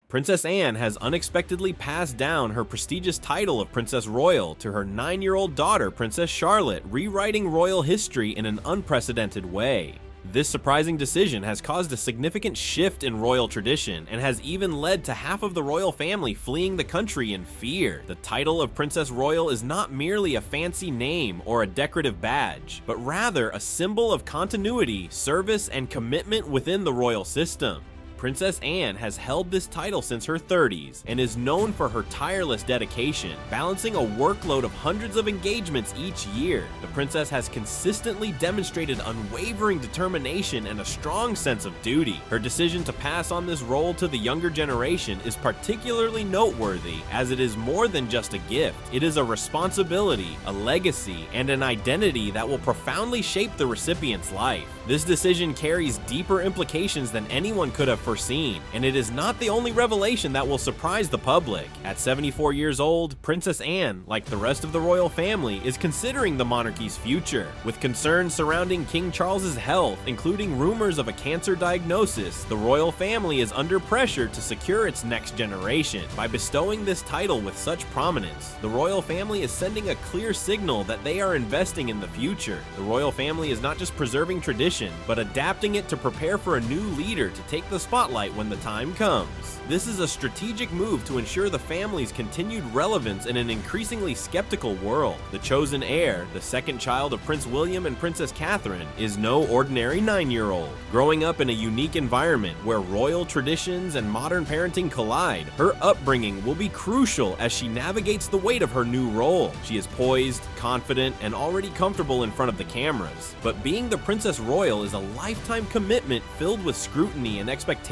Princess Anne has unexpectedly passed down her prestigious title of Princess Royal to her 9-year-old daughter, Princess Charlotte, rewriting royal history in an unprecedented way. This surprising decision has caused a significant shift in royal tradition and has even led to half of the royal family fleeing the country in fear. The title of Princess Royal is not merely a fancy name or a decorative badge, but rather a symbol of continuity, service, and commitment within the royal system. Princess Anne has held this title since her 30s and is known for her tireless dedication, balancing a workload of hundreds of engagements each year. The princess has consistently demonstrated unwavering determination and a strong sense of duty. Her decision to pass on this role to the younger generation is particularly noteworthy, as it is more than just a gift. It is a responsibility, a legacy, and an identity that will profoundly shape the recipient's life. This decision carries deeper implications than anyone could have foreseen, and it is not the only revelation that will surprise the public. At 74 years old, Princess Anne, like the rest of the royal family, is considering the monarchy's future. With concerns surrounding King Charles's health, including rumors of a cancer diagnosis, the royal family is under pressure to secure its next generation. By bestowing this title with such prominence, the royal family is sending a clear signal that they are investing in the future. The royal family is not just preserving tradition, but adapting it to prepare for a new leader to take the spotlight when the time comes. This is a strategic move to ensure the family's continued relevance in an increasingly skeptical world. The chosen heir, the second child of Prince William and Princess Catherine, is no ordinary 9-year-old. Growing up in a unique environment where royal traditions and modern parenting collide, her upbringing will be crucial as she navigates the weight of her new role. She is poised, confident, and already comfortable in front of the cameras. But being the Princess Royal is a lifetime commitment filled with scrutiny and expectations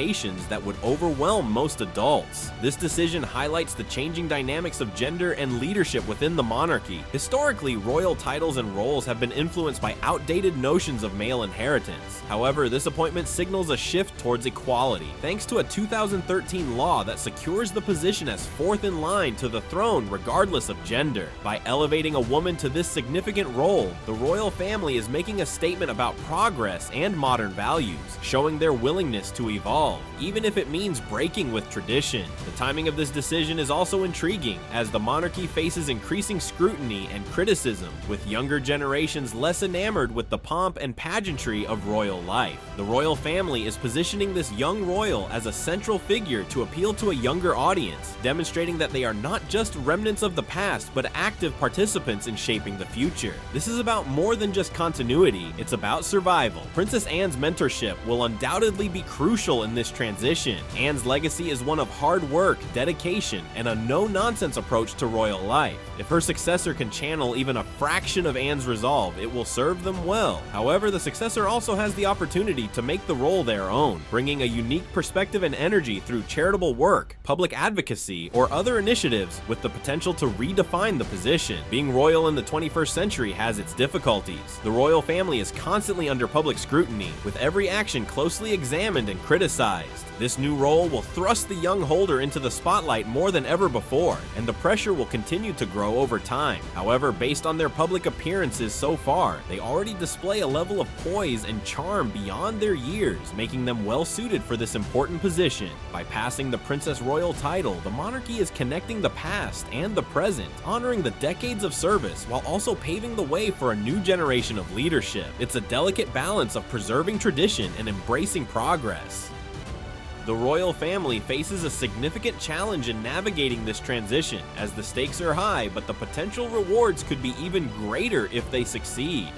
that would overwhelm most adults. This decision highlights the changing dynamics of gender and leadership within the monarchy. Historically, royal titles and roles have been influenced by outdated notions of male inheritance. However, this appointment signals a shift towards equality, thanks to a 2013 law that secures the position as fourth in line to the throne regardless of gender. By elevating a woman to this significant role, the royal family is making a statement about progress and modern values, showing their willingness to evolve, even if it means breaking with tradition. The timing of this decision is also intriguing, as the monarchy faces increasing scrutiny and criticism, with younger generations less enamored with the pomp and pageantry of royal life. The royal family is positioning this young royal as a central figure to appeal to a younger audience, demonstrating that they are not just remnants of the past, but active participants in shaping the future. This is about more than just continuity, it's about survival. Princess Anne's mentorship will undoubtedly be crucial in this transition. Anne's legacy is one of hard work, dedication, and a no-nonsense approach to royal life. If her successor can channel even a fraction of Anne's resolve, it will serve them well. However, the successor also has the opportunity to make the role their own, bringing a unique perspective and energy through charitable work, public advocacy, or other initiatives with the potential to redefine the position. Being royal in the 21st century has its difficulties. The royal family is constantly under public scrutiny, with every action closely examined and criticized. This new role will thrust the young holder into the spotlight more than ever before, and the pressure will continue to grow over time. However, based on their public appearances so far, they already display a level of poise and charm beyond their years, making them well suited for this important position. By passing the Princess Royal title, the monarchy is connecting the past and the present, honoring the decades of service while also paving the way for a new generation of leadership. It's a delicate balance of preserving tradition and embracing progress. The royal family faces a significant challenge in navigating this transition, as the stakes are high, but the potential rewards could be even greater if they succeed.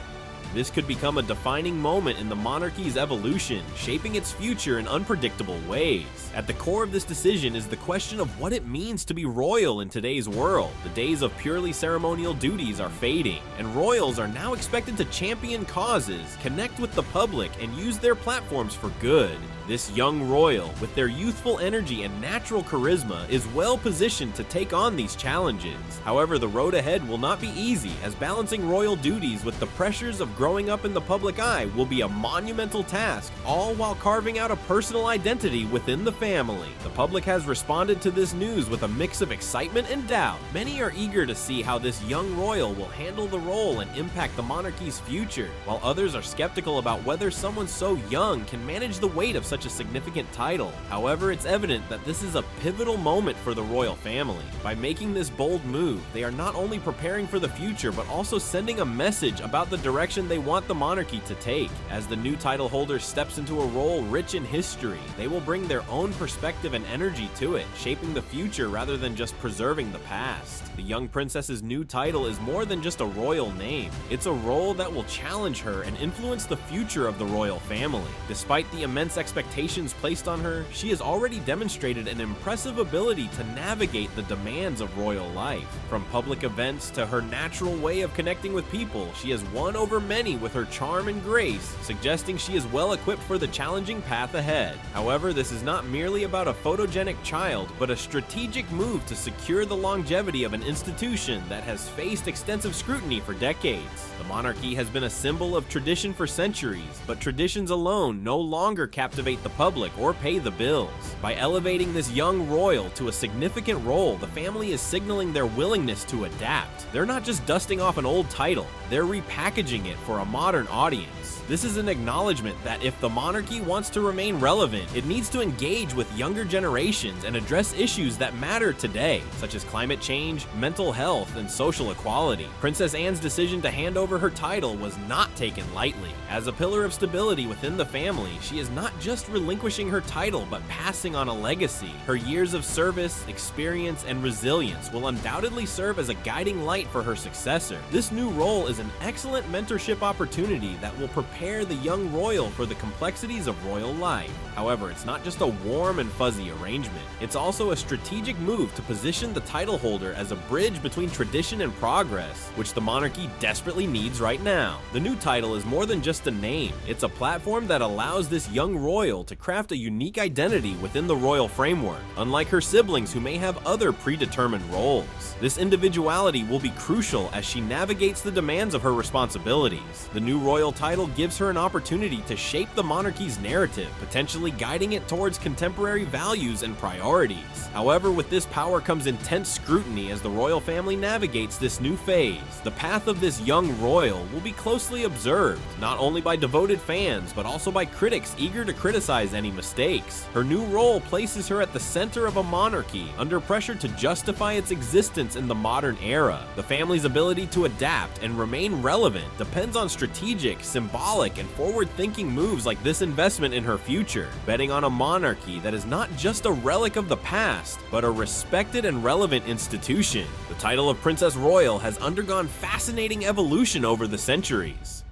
This could become a defining moment in the monarchy's evolution, shaping its future in unpredictable ways. At the core of this decision is the question of what it means to be royal in today's world. The days of purely ceremonial duties are fading, and royals are now expected to champion causes, connect with the public, and use their platforms for good. This young royal, with their youthful energy and natural charisma, is well positioned to take on these challenges. However, the road ahead will not be easy, as balancing royal duties with the pressures of growing up in the public eye will be a monumental task, all while carving out a personal identity within the family. The public has responded to this news with a mix of excitement and doubt. Many are eager to see how this young royal will handle the role and impact the monarchy's future, while others are skeptical about whether someone so young can manage the weight of such such a significant title. However, it's evident that this is a pivotal moment for the royal family. By making this bold move, they are not only preparing for the future, but also sending a message about the direction they want the monarchy to take. As the new title holder steps into a role rich in history, they will bring their own perspective and energy to it, shaping the future rather than just preserving the past. The young princess's new title is more than just a royal name. It's a role that will challenge her and influence the future of the royal family. Despite the immense expectations placed on her, she has already demonstrated an impressive ability to navigate the demands of royal life. From public events to her natural way of connecting with people, she has won over many with her charm and grace, suggesting she is well equipped for the challenging path ahead. However, this is not merely about a photogenic child, but a strategic move to secure the longevity of an institution that has faced extensive scrutiny for decades. The monarchy has been a symbol of tradition for centuries, but traditions alone no longer captivate the public or pay the bills. By elevating this young royal to a significant role, the family is signaling their willingness to adapt. They're not just dusting off an old title, they're repackaging it for a modern audience. This is an acknowledgement that if the monarchy wants to remain relevant, it needs to engage with younger generations and address issues that matter today, such as climate change, mental health, and social equality. Princess Anne's decision to hand over her title was not taken lightly. As a pillar of stability within the family, she is not just relinquishing her title, but passing on a legacy. Her years of service, experience, and resilience will undoubtedly serve as a guiding light for her successor. This new role is an excellent mentorship opportunity that will prepare the young royal for the complexities of royal life. However, it's not just a warm and fuzzy arrangement. It's also a strategic move to position the title holder as a bridge between tradition and progress, which the monarchy desperately needs right now. The new title is more than just a name. It's a platform that allows this young royal to craft a unique identity within the royal framework, unlike her siblings who may have other predetermined roles. This individuality will be crucial as she navigates the demands of her responsibilities. The new royal title gives her an opportunity to shape the monarchy's narrative, potentially guiding it towards contemporary values and priorities. However, with this power comes intense scrutiny as the royal family navigates this new phase. The path of this young royal will be closely observed, not only by devoted fans, but also by critics eager to criticize any mistakes. Her new role places her at the center of a monarchy, under pressure to justify its existence in the modern era. The family's ability to adapt and remain relevant depends on strategic, symbolic, and forward-thinking moves like this investment in her future, betting on a monarchy that is not just a relic of the past, but a respected and relevant institution. The title of Princess Royal has undergone fascinating evolution over the centuries.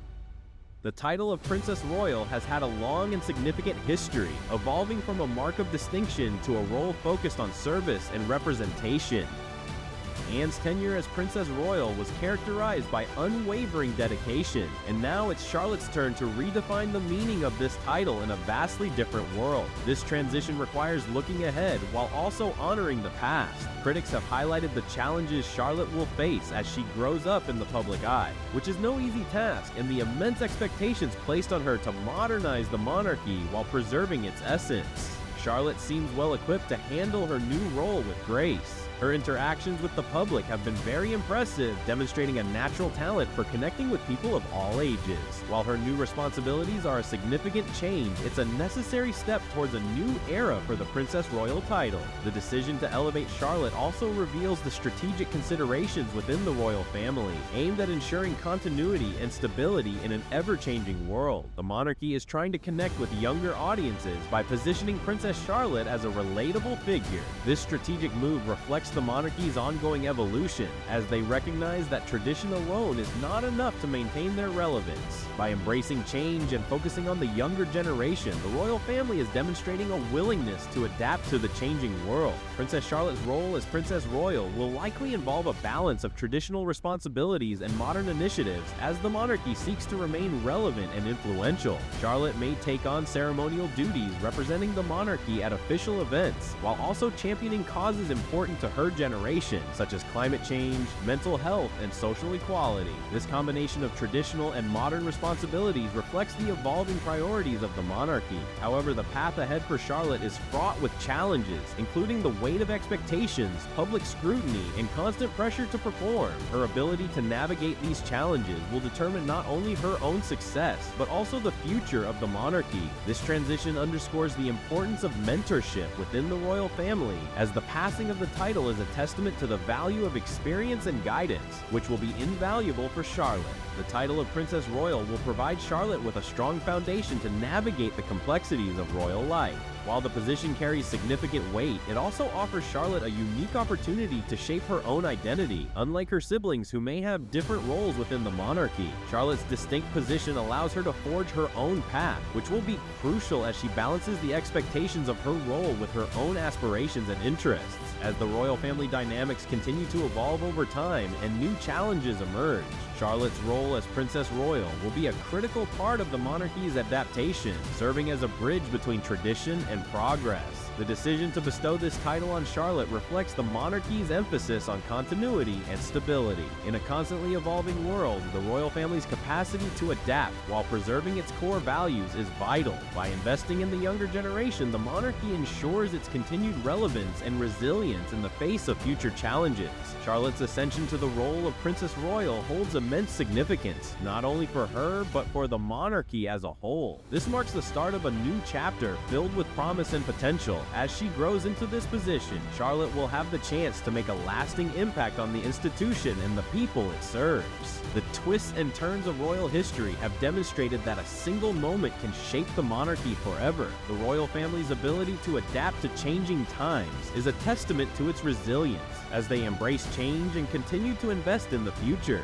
The title of Princess Royal has had a long and significant history, evolving from a mark of distinction to a role focused on service and representation. Anne's tenure as Princess Royal was characterized by unwavering dedication, and now it's Charlotte's turn to redefine the meaning of this title in a vastly different world. This transition requires looking ahead while also honoring the past. Critics have highlighted the challenges Charlotte will face as she grows up in the public eye, which is no easy task, and the immense expectations placed on her to modernize the monarchy while preserving its essence. Charlotte seems well equipped to handle her new role with grace. Her interactions with the public have been very impressive, demonstrating a natural talent for connecting with people of all ages. While her new responsibilities are a significant change, it's a necessary step towards a new era for the Princess Royal title. The decision to elevate Charlotte also reveals the strategic considerations within the royal family, aimed at ensuring continuity and stability in an ever-changing world. The monarchy is trying to connect with younger audiences by positioning Princess Charlotte as a relatable figure. This strategic move reflects the monarchy's ongoing evolution, as they recognize that tradition alone is not enough to maintain their relevance. By embracing change and focusing on the younger generation, the royal family is demonstrating a willingness to adapt to the changing world. Princess Charlotte's role as Princess Royal will likely involve a balance of traditional responsibilities and modern initiatives as the monarchy seeks to remain relevant and influential. Charlotte may take on ceremonial duties representing the monarchy at official events, while also championing causes important to her generation, such as climate change, mental health, and social equality. This combination of traditional and modern responsibilities reflects the evolving priorities of the monarchy. However, the path ahead for Charlotte is fraught with challenges, including the weight of expectations, public scrutiny, and constant pressure to perform. Her ability to navigate these challenges will determine not only her own success, but also the future of the monarchy. This transition underscores the importance of mentorship within the royal family, as the passing of the title is a testament to the value of experience and guidance, which will be invaluable for Charlotte. The title of Princess Royal will provide Charlotte with a strong foundation to navigate the complexities of royal life. While the position carries significant weight, it also offers Charlotte a unique opportunity to shape her own identity, unlike her siblings who may have different roles within the monarchy. Charlotte's distinct position allows her to forge her own path, which will be crucial as she balances the expectations of her role with her own aspirations and interests. As the royal family dynamics continue to evolve over time and new challenges emerge, Charlotte's role as Princess Royal will be a critical part of the monarchy's adaptation, serving as a bridge between tradition and progress. The decision to bestow this title on Charlotte reflects the monarchy's emphasis on continuity and stability. In a constantly evolving world, the royal family's capacity to adapt while preserving its core values is vital. By investing in the younger generation, the monarchy ensures its continued relevance and resilience in the face of future challenges. Charlotte's ascension to the role of Princess Royal holds immense significance, not only for her, but for the monarchy as a whole. This marks the start of a new chapter filled with promise and potential. As she grows into this position, Charlotte will have the chance to make a lasting impact on the institution and the people it serves. The twists and turns of royal history have demonstrated that a single moment can shape the monarchy forever. The royal family's ability to adapt to changing times is a testament to its resilience, as they embrace change and continue to invest in the future.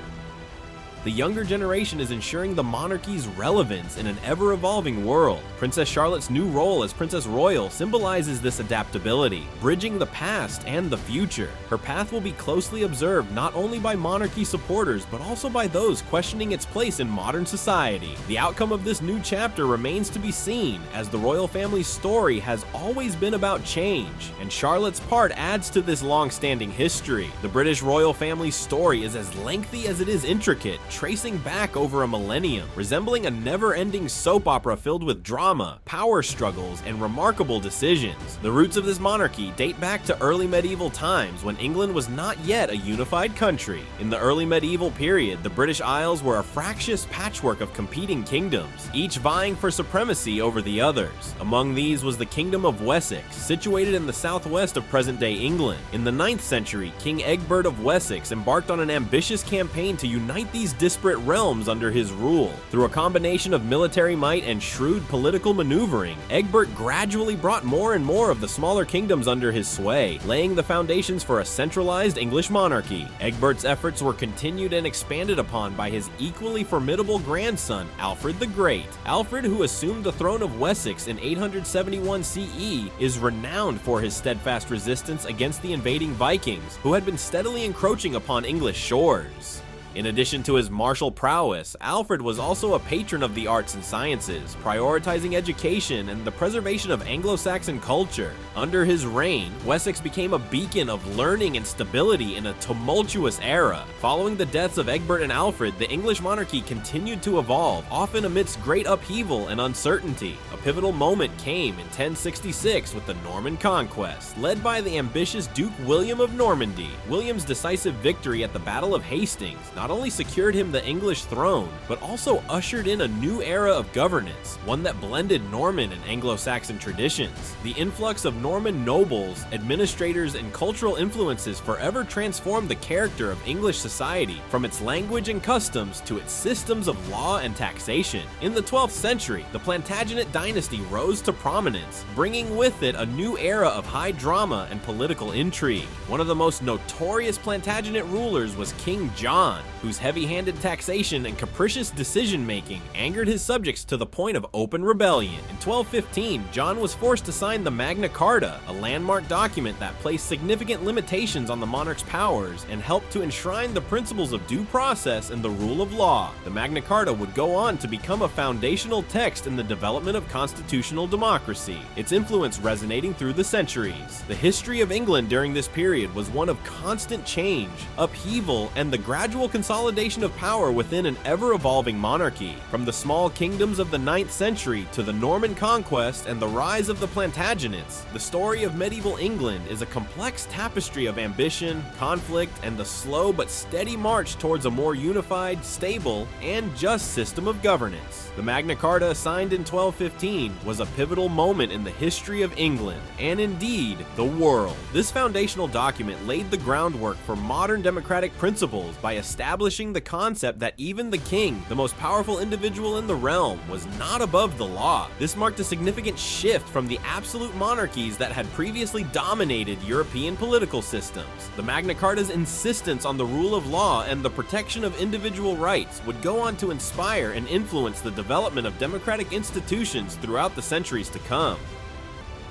The younger generation is ensuring the monarchy's relevance in an ever-evolving world. Princess Charlotte's new role as Princess Royal symbolizes this adaptability, bridging the past and the future. Her path will be closely observed not only by monarchy supporters, but also by those questioning its place in modern society. The outcome of this new chapter remains to be seen, as the royal family's story has always been about change, and Charlotte's part adds to this long-standing history. The British royal family's story is as lengthy as it is intricate, tracing back over a millennium, resembling a never-ending soap opera filled with drama, power struggles, and remarkable decisions. The roots of this monarchy date back to early medieval times, when England was not yet a unified country. In the early medieval period, the British Isles were a fractious patchwork of competing kingdoms, each vying for supremacy over the others. Among these was the Kingdom of Wessex, situated in the southwest of present-day England. In the 9th century, King Egbert of Wessex embarked on an ambitious campaign to unite these disparate realms under his rule. Through a combination of military might and shrewd political maneuvering, Egbert gradually brought more and more of the smaller kingdoms under his sway, laying the foundations for a centralized English monarchy. Egbert's efforts were continued and expanded upon by his equally formidable grandson, Alfred the Great. Alfred, who assumed the throne of Wessex in 871 CE, is renowned for his steadfast resistance against the invading Vikings, who had been steadily encroaching upon English shores. In addition to his martial prowess, Alfred was also a patron of the arts and sciences, prioritizing education and the preservation of Anglo-Saxon culture. Under his reign, Wessex became a beacon of learning and stability in a tumultuous era. Following the deaths of Egbert and Alfred, the English monarchy continued to evolve, often amidst great upheaval and uncertainty. A pivotal moment came in 1066 with the Norman Conquest, led by the ambitious Duke William of Normandy. William's decisive victory at the Battle of Hastings not only secured him the English throne, but also ushered in a new era of governance, one that blended Norman and Anglo-Saxon traditions. The influx of Norman nobles, administrators, and cultural influences forever transformed the character of English society, from its language and customs to its systems of law and taxation. In the 12th century, the Plantagenet dynasty rose to prominence, bringing with it a new era of high drama and political intrigue. One of the most notorious Plantagenet rulers was King John, whose heavy-handed taxation and capricious decision-making angered his subjects to the point of open rebellion. In 1215, John was forced to sign the Magna Carta, a landmark document that placed significant limitations on the monarch's powers and helped to enshrine the principles of due process and the rule of law. The Magna Carta would go on to become a foundational text in the development of constitutional democracy, its influence resonating through the centuries. The history of England during this period was one of constant change, upheaval, and the gradual consolidation of power within an ever-evolving monarchy. From the small kingdoms of the 9th century to the Norman conquest and the rise of the Plantagenets, the story of medieval England is a complex tapestry of ambition, conflict, and the slow but steady march towards a more unified, stable, and just system of governance. The Magna Carta, signed in 1215, was a pivotal moment in the history of England, and indeed, the world. This foundational document laid the groundwork for modern democratic principles by establishing the concept that even the king, the most powerful individual in the realm, was not above the law. This marked a significant shift from the absolute monarchies that had previously dominated European political systems. The Magna Carta's insistence on the rule of law and the protection of individual rights would go on to inspire and influence the development of democratic institutions throughout the centuries to come.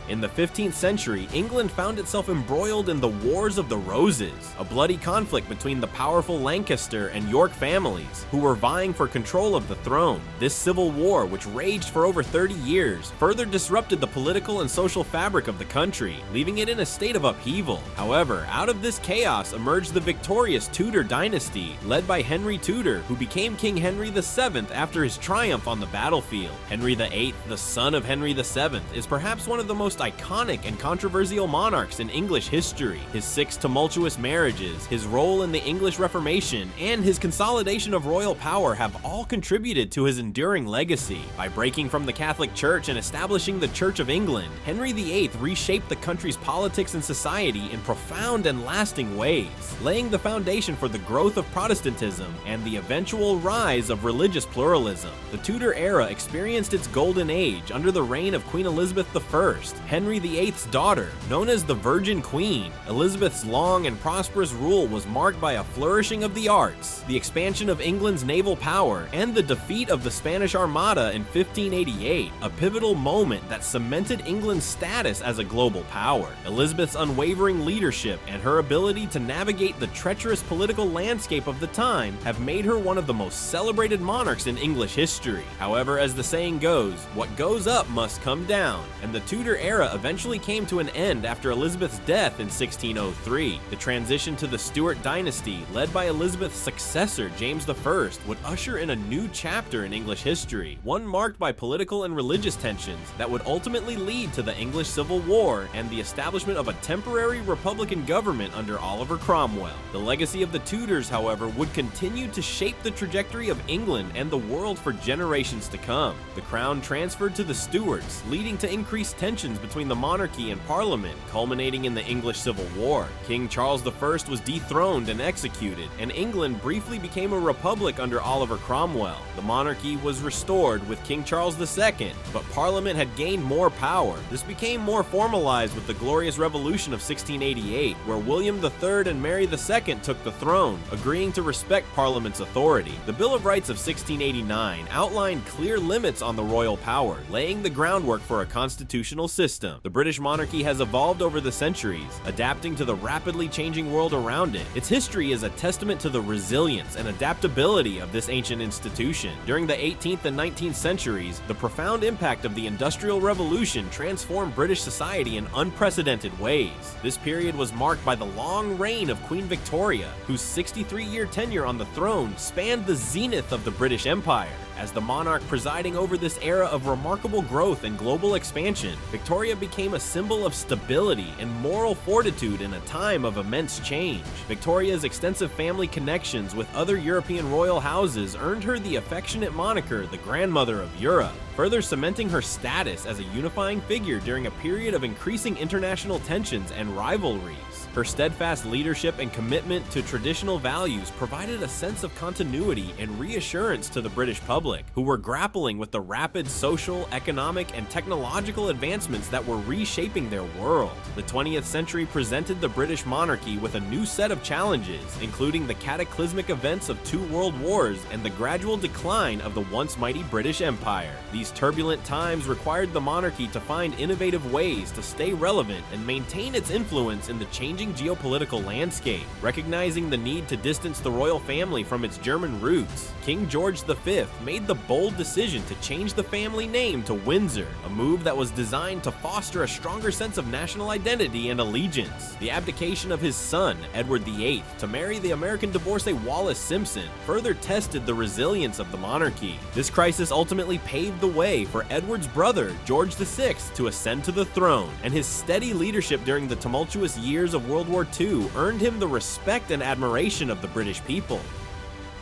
In the 15th century, England found itself embroiled in the Wars of the Roses, a bloody conflict between the powerful Lancaster and York families, who were vying for control of the throne. This civil war, which raged for over 30 years, further disrupted the political and social fabric of the country, leaving it in a state of upheaval. However, out of this chaos emerged the victorious Tudor dynasty, led by Henry Tudor, who became King Henry VII after his triumph on the battlefield. Henry VIII, the son of Henry VII, is perhaps one of the most iconic and controversial monarchs in English history. His 6 tumultuous marriages, his role in the English Reformation, and his consolidation of royal power have all contributed to his enduring legacy. By breaking from the Catholic Church and establishing the Church of England, Henry VIII reshaped the country's politics and society in profound and lasting ways, laying the foundation for the growth of Protestantism and the eventual rise of religious pluralism. The Tudor era experienced its golden age under the reign of Queen Elizabeth I, Henry VIII's daughter. Known as the Virgin Queen, Elizabeth's long and prosperous rule was marked by a flourishing of the arts, the expansion of England's naval power, and the defeat of the Spanish Armada in 1588, a pivotal moment that cemented England's status as a global power. Elizabeth's unwavering leadership and her ability to navigate the treacherous political landscape of the time have made her one of the most celebrated monarchs in English history. However, as the saying goes, what goes up must come down, and the Tudor era eventually came to an end after Elizabeth's death in 1603. The transition to the Stuart dynasty, led by Elizabeth's successor James I, would usher in a new chapter in English history, one marked by political and religious tensions that would ultimately lead to the English Civil War and the establishment of a temporary republican government under Oliver Cromwell. The legacy of the Tudors, however, would continue to shape the trajectory of England and the world for generations to come. The crown transferred to the Stuarts, leading to increased tensions between the monarchy and parliament, culminating in the English Civil War. King Charles I was dethroned and executed, and England briefly became a republic under Oliver Cromwell. The monarchy was restored with King Charles II, but parliament had gained more power. This became more formalized with the Glorious Revolution of 1688, where William III and Mary II took the throne, agreeing to respect parliament's authority. The Bill of Rights of 1689 outlined clear limits on the royal power, laying the groundwork for a constitutional system. The British monarchy has evolved over the centuries, adapting to the rapidly changing world around it. Its history is a testament to the resilience and adaptability of this ancient institution. During the 18th and 19th centuries, the profound impact of the Industrial Revolution transformed British society in unprecedented ways. This period was marked by the long reign of Queen Victoria, whose 63-year tenure on the throne spanned the zenith of the British Empire. As the monarch presiding over this era of remarkable growth and global expansion, Victoria became a symbol of stability and moral fortitude in a time of immense change. Victoria's extensive family connections with other European royal houses earned her the affectionate moniker, the Grandmother of Europe, further cementing her status as a unifying figure during a period of increasing international tensions and rivalries. Her steadfast leadership and commitment to traditional values provided a sense of continuity and reassurance to the British public, who were grappling with the rapid social, economic, and technological advancements that were reshaping their world. The 20th century presented the British monarchy with a new set of challenges, including the cataclysmic events of 2 world wars and the gradual decline of the once mighty British Empire. These turbulent times required the monarchy to find innovative ways to stay relevant and maintain its influence in the changing geopolitical landscape. Recognizing the need to distance the royal family from its German roots, King George V made the bold decision to change the family name to Windsor, a move that was designed to foster a stronger sense of national identity and allegiance. The abdication of his son, Edward VIII, to marry the American divorcee Wallis Simpson further tested the resilience of the monarchy. This crisis ultimately paved the way for Edward's brother, George VI, to ascend to the throne, and his steady leadership during the tumultuous years of World War II earned him the respect and admiration of the British people.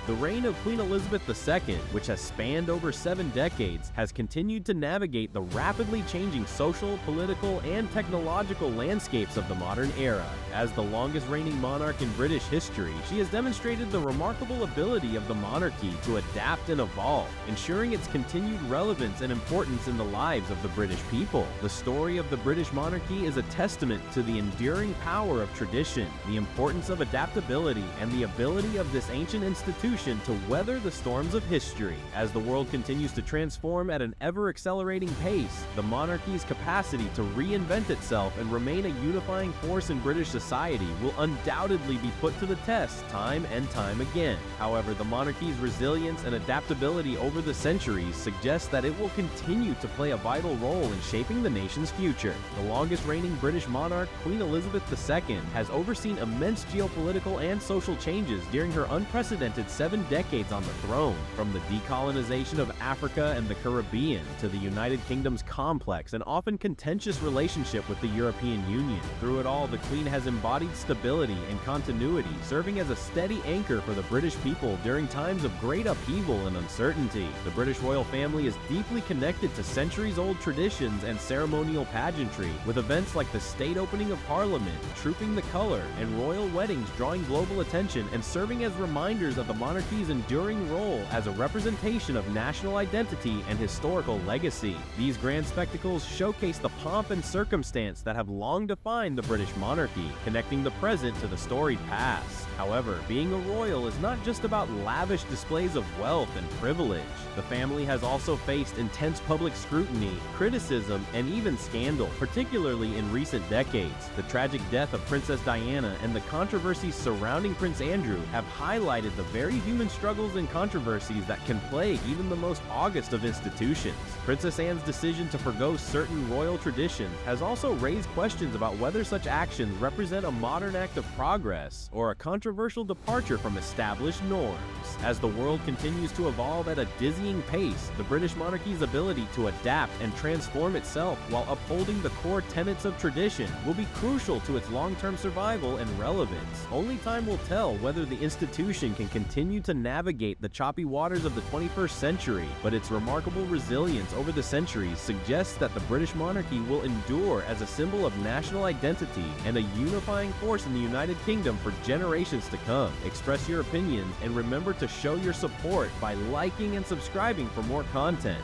The reign of Queen Elizabeth II, which has spanned over 7 decades, has continued to navigate the rapidly changing social, political, and technological landscapes of the modern era. As the longest reigning monarch in British history, she has demonstrated the remarkable ability of the monarchy to adapt and evolve, ensuring its continued relevance and importance in the lives of the British people. The story of the British monarchy is a testament to the enduring power of tradition, the importance of adaptability, and the ability of this ancient institution to weather the storms of history. As the world continues to transform at an ever-accelerating pace, the monarchy's capacity to reinvent itself and remain a unifying force in British society will undoubtedly be put to the test time and time again. However, the monarchy's resilience and adaptability over the centuries suggests that it will continue to play a vital role in shaping the nation's future. The longest reigning British monarch, Queen Elizabeth II, has overseen immense geopolitical and social changes during her unprecedented 7 decades on the throne, from the decolonization of Africa and the Caribbean to the United Kingdom's complex and often contentious relationship with the European Union. Through it all, the Queen has embodied stability and continuity, serving as a steady anchor for the British people during times of great upheaval and uncertainty. The British royal family is deeply connected to centuries-old traditions and ceremonial pageantry, with events like the state opening of Parliament, Trooping the Colour, and royal weddings drawing global attention and serving as reminders of the monarchy's enduring role as a representation of national identity and historical legacy. These grand spectacles showcase the pomp and circumstance that have long defined the British monarchy, connecting the present to the storied past. However, being a royal is not just about lavish displays of wealth and privilege. The family has also faced intense public scrutiny, criticism, and even scandal, particularly in recent decades. The tragic death of Princess Diana and the controversies surrounding Prince Andrew have highlighted the very human struggles and controversies that can plague even the most august of institutions. Princess Anne's decision to forgo certain royal traditions has also raised questions about whether such actions represent a modern act of progress or a controversial departure from established norms. As the world continues to evolve at a dizzying pace, the British monarchy's ability to adapt and transform itself while upholding the core tenets of tradition will be crucial to its long-term survival and relevance. Only time will tell whether the institution can continue to navigate the choppy waters of the 21st century, but its remarkable resilience over the centuries suggests that the British monarchy will endure as a symbol of national identity and a unifying force in the United Kingdom for generations to come. Express your opinions and remember to show your support by liking and subscribing for more content.